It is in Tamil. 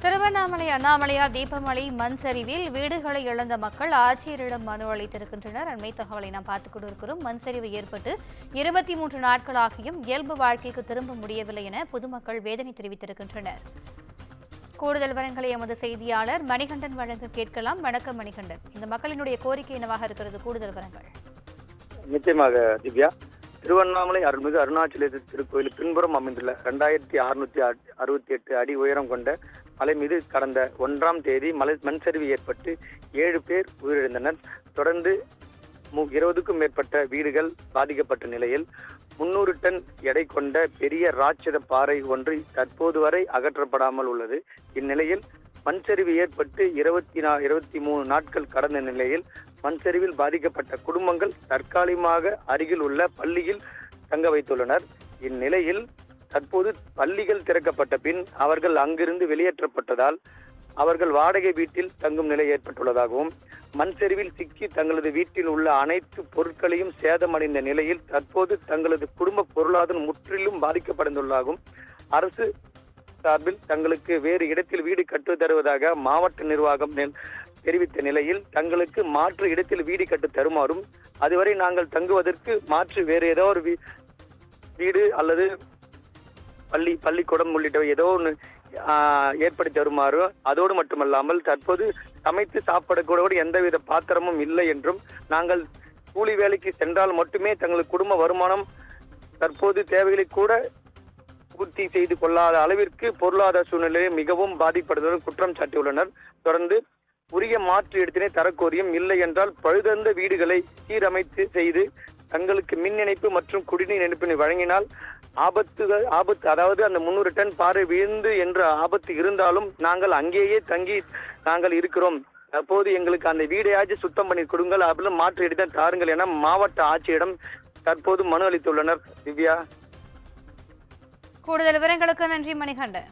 திருவண்ணாமலை அண்ணாமலையார் தீபமலை மண் சரிவில் வீடுகளை இழந்த மக்கள் ஆட்சியரிடம் மனு அளித்திருக்கின்றனர். அண்மை தகவலை நாம் பார்த்துக் கொண்டிருக்கிறோம். மண் சரிவு ஏற்பட்டு 23 நாட்களாகியும் இயல்பு வாழ்க்கைக்கு திரும்ப முடியவில்லை என பொதுமக்கள் வேதனை தெரிவித்திருக்கின்றனர். கூடுதல் விவரங்களை எமது செய்தியாளர் மணிகண்டன் வழங்க கேட்கலாம். வணக்கம் மணிகண்டன், இந்த மக்களினுடைய கோரிக்கை என்னவாக இருக்கிறது? கூடுதல் விவரங்கள். நிச்சயமாக திவ்யா, திருவண்ணாமலை அருள்மிகு அருணாச்சலேஸ்வரர் திருக்கோயில் பின்புறம் அமைந்துள்ள 2668 அடி உயரம் கொண்ட மலை மீது கடந்த 1ஆம் தேதி மண் சரிவு ஏற்பட்டு 7 பேர் உயிரிழந்தனர். தொடர்ந்து 20க்கும் மேற்பட்ட வீடுகள் பாதிக்கப்பட்ட நிலையில் 300 டன் எடை கொண்ட பெரிய ராட்சத பாறை ஒன்று தற்போது வரை அகற்றப்படாமல் உள்ளது. இந்நிலையில் மண் சரிவு ஏற்பட்டு 23 நாட்கள் கடந்த நிலையில் மண் சரிவில் பாதிக்கப்பட்ட குடும்பங்கள் தற்காலிகமாக அருகில் உள்ள பள்ளியில் தங்க வைத்துள்ளனர். இந்நிலையில் தற்போது பள்ளிகள் திறக்கப்பட்ட பின் அவர்கள் அங்கிருந்து வெளியேற்றப்பட்டதால் அவர்கள் வாடகை வீட்டில் தங்கும் நிலை ஏற்பட்டுள்ளதாகவும், மண் சரிவில் சிக்கி தங்களது வீட்டில் உள்ள அனைத்து பொருட்களையும் சேதமடைந்த நிலையில் தற்போது தங்களது குடும்ப பொருளாதாரம் முற்றிலும் பாதிக்கப்பட்டுள்ளதாகவும் அரசு சார்பில் தங்களுக்கு வேறு இடத்தில் வீடு கற்று தருவதாக மாவட்ட நிர்வாகம் தெரிவித்த நிலையில் தங்களுக்கு மாற்று இடத்தில் வீடு கட்டு தருமாறும், அதுவரை நாங்கள் தங்குவதற்கு மாற்று வேறு ஏதோ ஒரு வீடு அல்லது பள்ளிக்கூடம் உள்ளிட்டவை ஏதோ ஒன்று ஏற்படுத்தி தருமாறு, அதோடு மட்டுமல்லாமல் தற்போது சமைத்து சாப்பிடக்கூட எந்தவித பாத்திரமும் இல்லை என்றும், நாங்கள் கூலி வேலைக்கு சென்றால் மட்டுமே தங்களுக்கு குடும்ப வருமானம் தற்போது தேவைகளை கூட பூர்த்தி செய்து கொள்ளாத அளவிற்கு பொருளாதார சூழ்நிலையை மிகவும் பாதிப்படுவதுடன் குற்றம் சாட்டியுள்ளனர். தொடர்ந்து உரிய மாற்று இடத்தினை தரக்கோரியும், இல்லை என்றால் பழுதந்த வீடுகளை சீரமைத்து செய்து தங்களுக்கு மின் இணைப்பு மற்றும் குடிநீர் இணைப்பினை வழங்கினால் ஆபத்து அதாவது அந்த 300 டன் பாறை விழுந்து என்ற ஆபத்து இருந்தாலும் நாங்கள் அங்கேயே தங்கி நாங்கள் இருக்கிறோம், அப்போது எங்களுக்கு அந்த வீடையாச்சும் சுத்தம் பண்ணி கொடுங்கள், அப்படின் மாற்று இடத்தை தாருங்கள் என மாவட்ட ஆட்சியிடம் தற்போது மனு அளித்துள்ளனர். திவ்யா, கூடுதல் விவரங்களுக்கு நன்றி மணிகண்டன்.